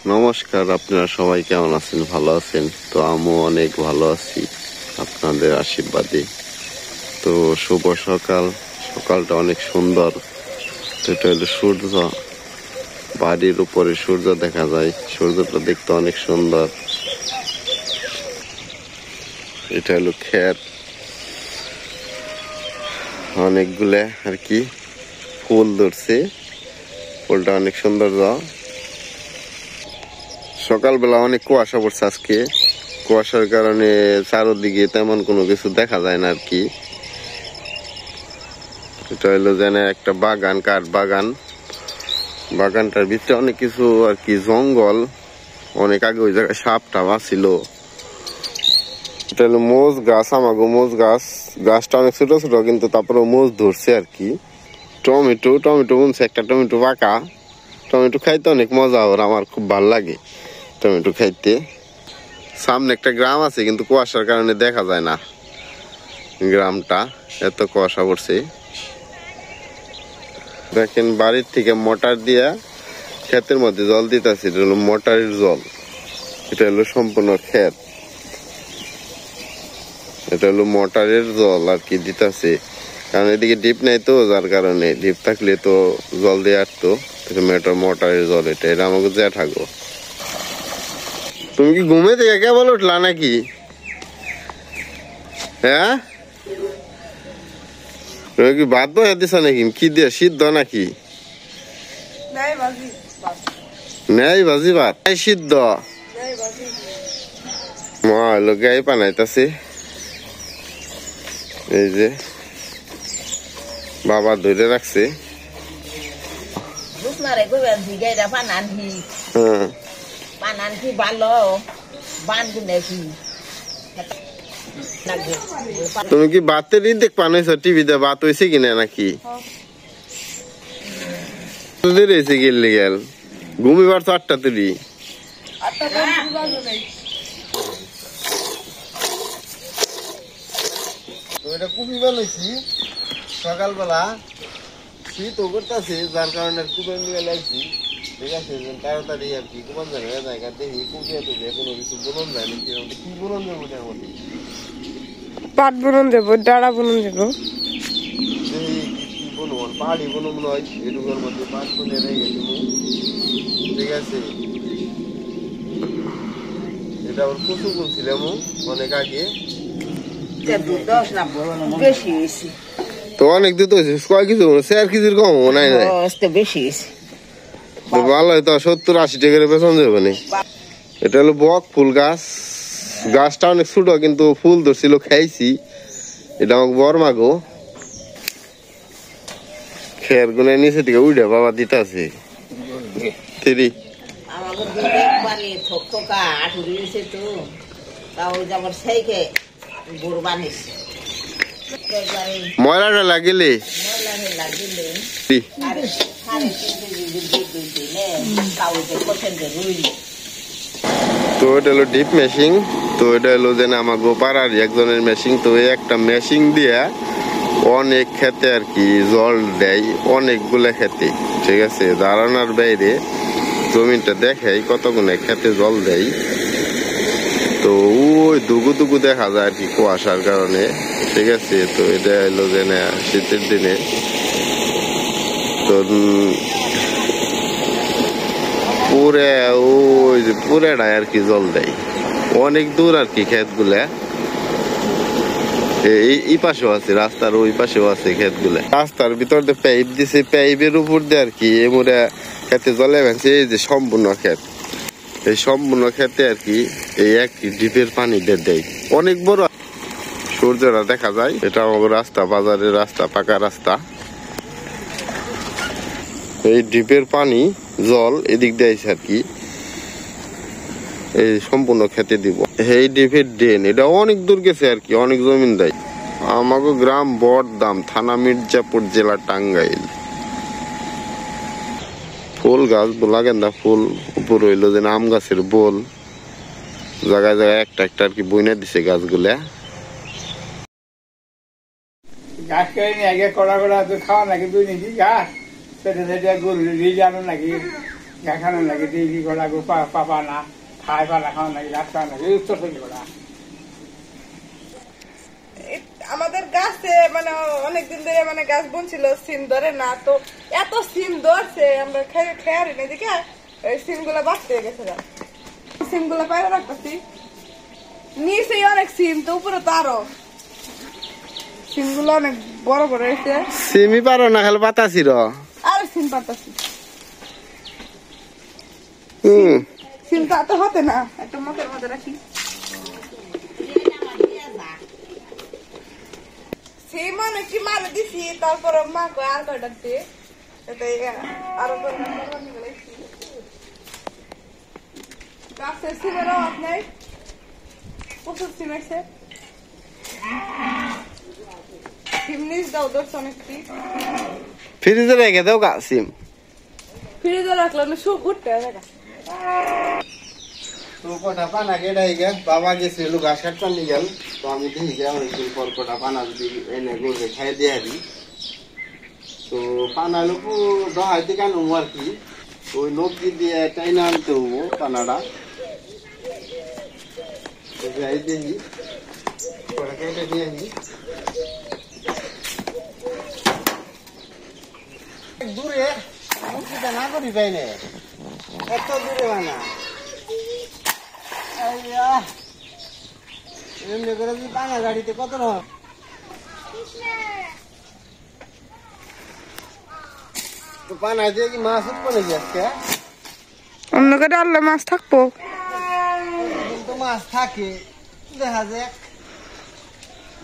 নমস্কার, আপনারা সবাই কেমন আছেন? ভালো আছেন তো? আমিও অনেক ভালো আছি আপনাদের আশীর্বাদে। তো শুভ সকাল, সকালটা অনেক সুন্দর। তো এটা হলো সূর্য, বাড়ির উপরে সূর্য দেখা যায়, সূর্যটা দেখতে অনেক সুন্দর। এটা হলো ক্ষেত, অনেকগুলা আর কি ফুল ধরছে, ফুলটা অনেক সুন্দর। সকালবেলা অনেক কুয়াশা পড়ছে আজকে, কুয়াশার কারণে চারদিকে তেমন কোনো কিছু দেখা যায় না আর কি। এটা হলো যেন একটা বাগান, কাঠ বাগান। বাগানটার ভিতরে অনেক কিছু আর কি, জঙ্গল। অনেক আগে ওই জায়গায় সাপ টাপ ছিল। এটা হলো মোজ গাছ, আমাগো মোজ গাছ। গাছটা অনেক ছোট ছোট, কিন্তু তারপরে মোজ ধরছে আর কি। টমেটো টমেটো বুনছে, একটা টমেটো পাকা। টমেটো খাইতে অনেক মজা, ওর আমার খুব ভালো লাগে টমেটো খাইতে। সামনে একটা গ্রাম আছে, কিন্তু কুয়াশার কারণে দেখা যায় না গ্রামটা, এত কুয়াশা পড়ছে। দেখেন বাড়ির থেকে মোটর দিয়া ক্ষেতের মধ্যে জল দিতেছে, এটা হলো মোটরের জল। এটা হলো সম্পূর্ণ ক্ষেত, এটা হলো মোটরের জল আর কি দিতেছে। কারণ এদিকে ডিপ নাই তো, যার কারণে। ডিপ থাকলে তো জল দিয়ে আসতো। মোটরের জল, এটা এটা আমাকে যা থাকো। তুমি কি ঘুমে থেকে কেবল উঠলা নাকি? হ্যাঁ, তুমি কি ভাত বয়া দিছ নাকি? কি দিয়ে সিদ্ধ নাকি? নেই ভাজি ভাত, সিদ্ধ। মা হলো গাই বানাইতাছে, এই যে বাবা ধরে রাখছে। তুমি কি বাতের দেখ পানাইছো? টিভিতে বাত হয়েছে কিনা নাকি? গেলি গেল ঘুমিবার 4টা তুলি। সকালবেলা শীত করতেছে, যার কারণে কুপন নিয়ে লাগছি। ঠিক আছে, তাড়াতাড়ি আর কি কুপন জায়গা জায়গা দেখি কুপিয়ে তুলে কোনো কিছু বলুন যায় নাকি। কি বলুন যাবো মোটামুটি পাট বুনন দেবো, ডাড়া বুনন দেবো। কি বলবো, পাহাড়ি বলুন নয়, এটুকুর মধ্যে পাট বুনে রেখে দেবো। ঠিক আছে, এটা ওর কচু বুনছিলাম অনেক আগে। তো অনেক দিতে হয়েছে, কয় কেজি 4 কেজির কম নাই নাই বেশি ভালো হয়তো 70-80 টাকার বেতন যাবে না। এটা হলো বক ফুল গাছ। গাছটা অনেক ছোট, কিন্তু ফুল ধরছিল, খাইছি। এটা আমাকে বর্মাগো খের গুনে নিচে থেকে উঠে বাবা দিতে আছে। ময়লাটা লাগিলে তো এটা হলো ডিপ মেশিন। তো এটা হলো যেন আমার গোপাড়ার একজনের মেশিন। তো এই একটা মেশিন দিয়ে অনেক খেতে আর কি জল দেয়, অনেকগুলা খেতে। ঠিক আছে, ধারণার বাইরে জমিটা দেখে কত গুণে খেতে জল দেয়। তো ওই দুগু দুগু দেখা যায় আর কি কুয়াশার কারণে। ঠিক আছে, তো এটা হলো যে না শীতের দিনে। তো পুরে ওই যে পুরেটাই আর কি জল দেয়, অনেক দূর আর কি ক্ষেত গুলা। এই পাশেও আছে, রাস্তার ওই পাশেও আছে ক্ষেত গুলা। রাস্তার ভিতর দিয়ে পাইপ দিছে, পাইপের উপর দিয়ে আর কি এমরা খেতে জলে ভেঙছে। এই যে সম্পূর্ণ ক্ষেত, এই সম্পূর্ণ ক্ষেতে আর কি এই এক ডিপের পানি দেয়, অনেক বড়। সূর্যটা দেখা যায়। এটা আমাদের রাস্তা, বাজারের রাস্তা, পাকা রাস্তা। এই ডিপের পানি জল এদিক দিয়ে আর কি এই সম্পূর্ণ খেতে দিব। এই ডিপের ড্রেন এটা অনেক দূর গেছে আর কি, অনেক জমিন দেয়। আমাকে গ্রাম বড়দাম, থানা মির্জাপুর, জেলা টাঙ্গাইল। ফুল গাছ, বোলা গেন্দা ফুল। উপর হইলো যে আম গাছের বোল, জায়গায় জায়গায় একটা একটা আর কি বইনা দিছে গাছগুলা। গাছ করে নিয়ে আগে কড়া কড়া তো খাওয়া নাকি দুই নাকি গাছ সেটা সেটা গরু দিয়ে জানো নাকি গাখানো লাগে দিদি গলা গো পাপা না খাই পালা খাওয়া লাগে গাছ খাওয়া লাগে উত্তর থেকে গলা আমাদের গাছে মানে অনেকদিন ধরে মানে গাছ বনছিল সিম ধরে না তো এত সিম ধরছে আমরা খেয়ারি না দেখে সিম গুলা বাঁচতে গেছে সিম গুলা পায়রা রাখতেছি নিচে অনেক সিম তো উপরে তো আরো সিম গুলো অনেক বড় বড় হয়েছে সিমি পারো না খালি বাতাসির আর সিম পাতাছি হুম সিম তো হতে না একটা মুখের মধ্যে রাখি সিম অনেক কি মারে দিছি তারপর মা কয় আর কয়টা দিয়ে আরো গাছের সিমের অভাব নেই প্রচুর সিম আছে সিম নিজ দাও ধরছে অনেকটি ফ্রিজে রেখে দাও গা সিম ফ্রিজে রাখলে না সুখ উঠতে দেখা তো কটা পানা কেটাই গে বাবা গেছিল ঘাস কাটতে নিয়ে গেল তো আমি দেখি যে অনেকদিন পর কটা পানা যদি এনে গরুকে খাই দিয়ে দিই তো পানা লোক দহাইতে কেন আর কি ওই নকি দিয়ে টাইনা আনতে হবো পানাটা যাই দেখি কটা কেটে দিয়ে আসি দূরে নকিটা না করি পাই না এত দূরে বানা এমনি করে যদি পানা গাড়িতে কত রকম পানা দিয়ে কি মাছ উৎপন্ন যাচ্ছে অন্য করে আল্লাহ মাছ থাকবো কিন্তু মাছ থাকে দেখা যাক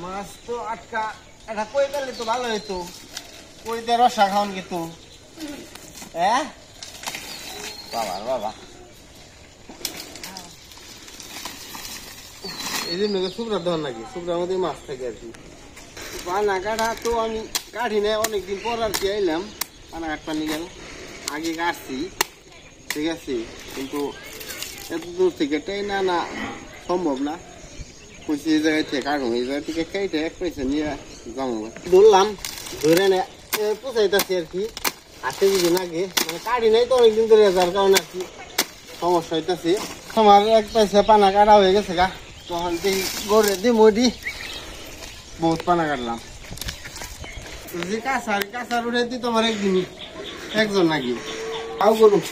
মাছ তো আটকা এটা কই পেলে তো ভালো হইতো কই দিয়ে রসা খাওয়ান কিন্তু হ্যাঁ বাবা এই জন্য শুকনা দেওয়ার নাকি শুকনার মধ্যে মাছ থাকে আর কি পানা কাটা তো আমি কাটি নাই অনেকদিন পর আর কি আইলাম পানা কাটপা নিয়ে গেল আগে কাটছি ঠিক আছে কিন্তু এত দূর থেকে টাইনা না সম্ভব না কইছি এই জায়গায় থেকে কাটুন এই জায়গা থেকে কেটে এক পয়সা নিয়ে যাবো ধরলাম ধরে নে পোষাইতেছি আর কি হাতে যদি নাগে মানে কাটি নাই তো অনেকদিন ধরে যার কারণে আর কি সমস্যা হইতেছে আমার এক পয়সা পানা কাটা হয়ে গেছে গা তখন দেখি গড়ে দি মদি বহুত পানা কাটলাম যে কাঁচার উঠে দি তোমার একদিনই একজন নাকি তাও করুন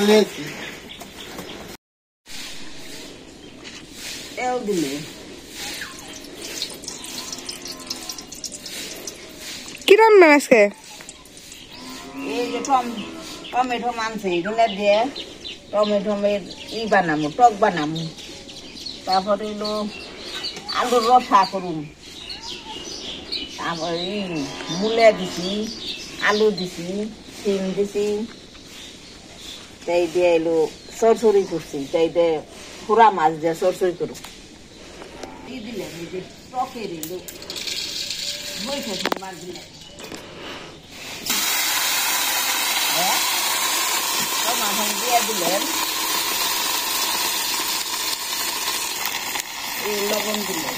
লেছি কি রান্না আজকে এই যে টমেটো মানছে এগুলো দিয়ে টমেটোমের বানামু টক বানামু তারপরে এলো আলুর রসা করুম তারপরে মূলা দিছি আলু দিছি সিম দিছি তাই দিয়ে এলো সরসরি করছি তাই দিয়ে পুরা মাছ দিয়ে সরসরি করুম এই দিলেন এই যে টকের এলো বৈঠক মাছ দিলেন মাখন দিয়ে দিলেন এই লবণ দিলেন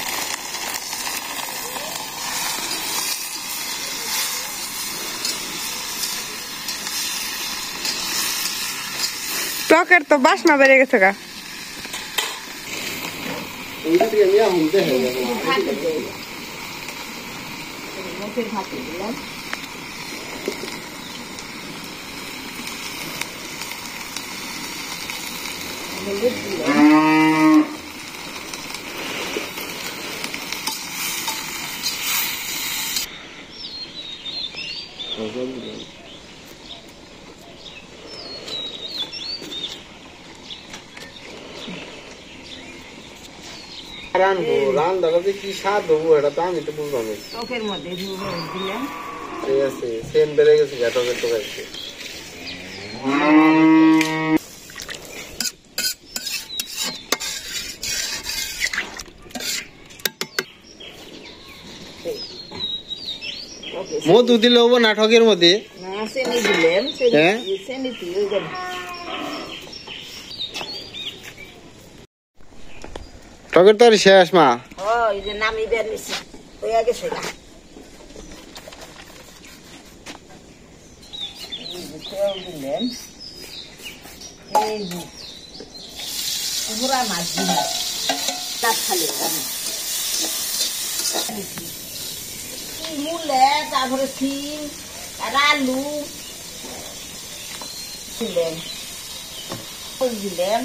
টকের তো বাসনা বেড়ে গেছে গা মুখের ভাতে দিলেন হলুদ দিলেন রান্নাটা যে কি স্বাদ হবো এটা তো আমি তো বুঝলাম টকের মধ্যে দিলেন ঠিক আছে সেন বেড়ে গেছে টকের তো খাইছে মধু দিলে হবো না ঠকের মধ্যে না চেনি দিলেন হ্যাঁ? চেনি দিয়ে টকের তো আর শেষ মা এই যে নামি বের নিছি হয়ে গেছে না দিলেন এই যে পুরা মাছ দিলাম তার খালি মূলে তারপরে সিম আর আলু দিলেন দিলাম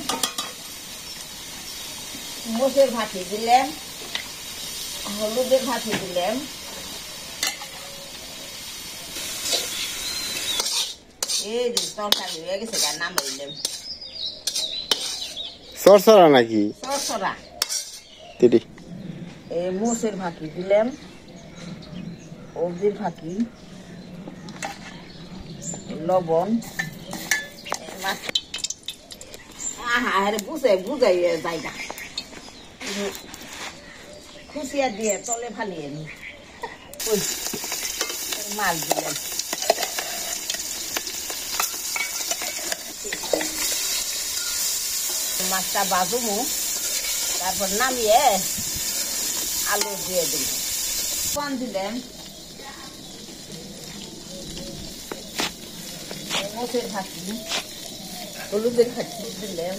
মোষের ভাতি দিলাম হলুদের ভাতি দিলাম এই যে তরকারি হয়ে গেছে তার নাম দিলাম সরসরা নাকি সরসরা দিদি এই মোষের ভাতি দিলাম সবজির ফাঁকি লবণ আরে বুঝাই জায়গা খুশিয়া দিয়ে তলে ফালিয়ে নি মাছ দিলাম মাছটা বাজুমু তারপর নামিয়ে আলু দিয়ে দিল পান দিলাম মোষের ভাতি হলুদের ভাতি দিলাম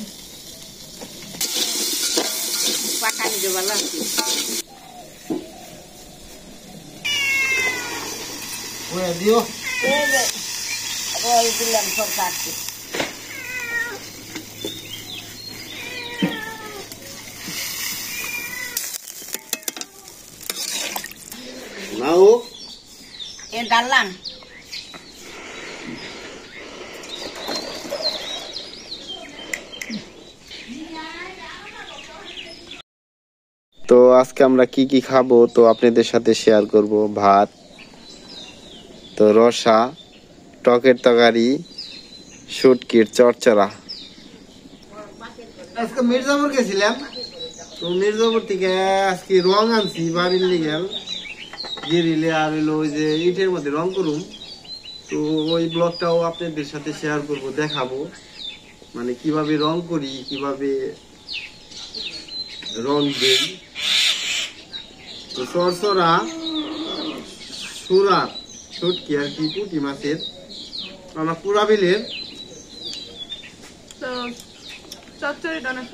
পাকানি দেওয়া লাগছে দিও রয় দিলাম সব কাটছে নাও এ ডাললাম তো আজকে আমরা কি কি খাবো তো আপনাদের সাথে শেয়ার করব ভাত তো রসা টকের তরকারি শুটকির চচ্চড়া আজকে মির্জাপুর গেছিলাম তো মির্জাপুর থেকে আজকে রং আনছি বাড়ির লিগেল গিরিলে আর হইলো ওই যে ইটের মধ্যে রং করুম তো ওই ব্লগটাও আপনাদের সাথে শেয়ার করব দেখাবো মানে কিভাবে রং করি কিভাবে রং দেই তো সরসরা সুরা শুটকি আর কি পুঁটি মাছের আমরা পুরা বিলের তো চচ্চড়িটা অনেক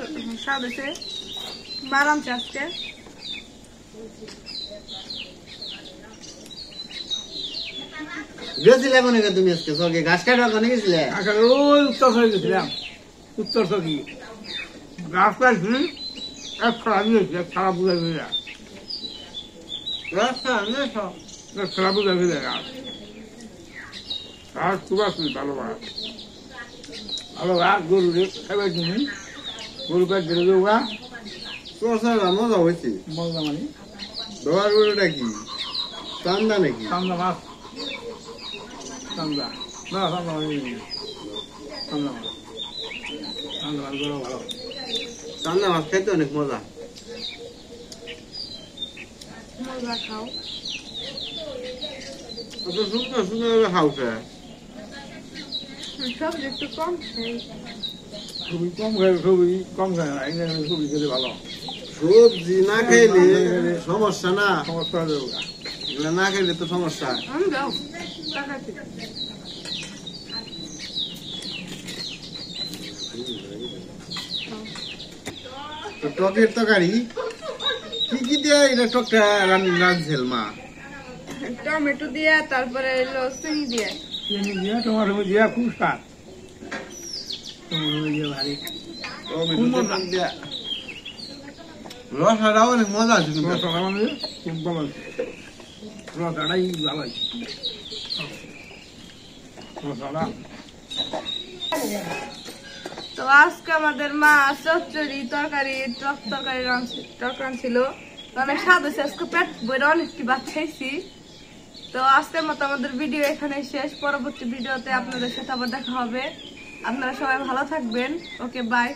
স্বাদ হয়েছে বানামছে আজকে গেছিলে কোনে তুমি আজকে সরকে ঘাস কাটা কোনে গেছিলে আসলে ওই উত্তর সরে গেছিলাম উত্তর সরি গাছ কাটছি এক খারাপ হয়েছে এক খারাপ বুঝা গেছে রাস্তা না সব এক খারাপ বুঝা গেছে গাছ গাছ খুব আসছে ভালো গাছ ভালো গাছ গরু খাইবে তুমি গরু পেট ধরে দেবো গা সরসরা মজা হয়েছে মজা মানে ধোয়ার গরুটা কি চান্দা নাকি চান্দা মাছ চান্দা না চান্দা মানে চান্দা মাছ চান্দা মাছ গরু ভালো চান্দা মাছ খাইতে অনেক মজা মজা খাও অত সুন্দর সুন্দর হাউসে সবজি একটু কম খাই খুবই কম খায় খুবই কম খায় না এনে খুবই খেলে ভালো সবজি না খাইলে সমস্যা না সমস্যা হয়ে যাবে এগুলা না খাইলে তো সমস্যা আমি যাও টাকা থেকে তো টকের তরকারি কি কি দিয়ে এটা টকটা রাঁধছিল মা টমেটো দিয়ে তারপরে এলো চিনি দিয়ে চিনি দিয়ে টমাটো দিয়ে খুব স্বাদ টমাটো দিয়ে ভারী রসাটাও অনেক মজা আছে কিন্তু রসটা মানে খুব ভালো আছে রসটাই ভালো আছে রসটা তো আজকে আমাদের মা চচ্চড়ি তরকারি টক তরকারি ছিল অনেক স্বাদ হয়েছে আজকে পেট বইরা অনেক কি ভাত খাইছি তো আজকের মতো আমাদের ভিডিও এখানে শেষ পরবর্তী ভিডিওতে আপনাদের সাথে আবার দেখা হবে আপনারা সবাই ভালো থাকবেন ওকে বাই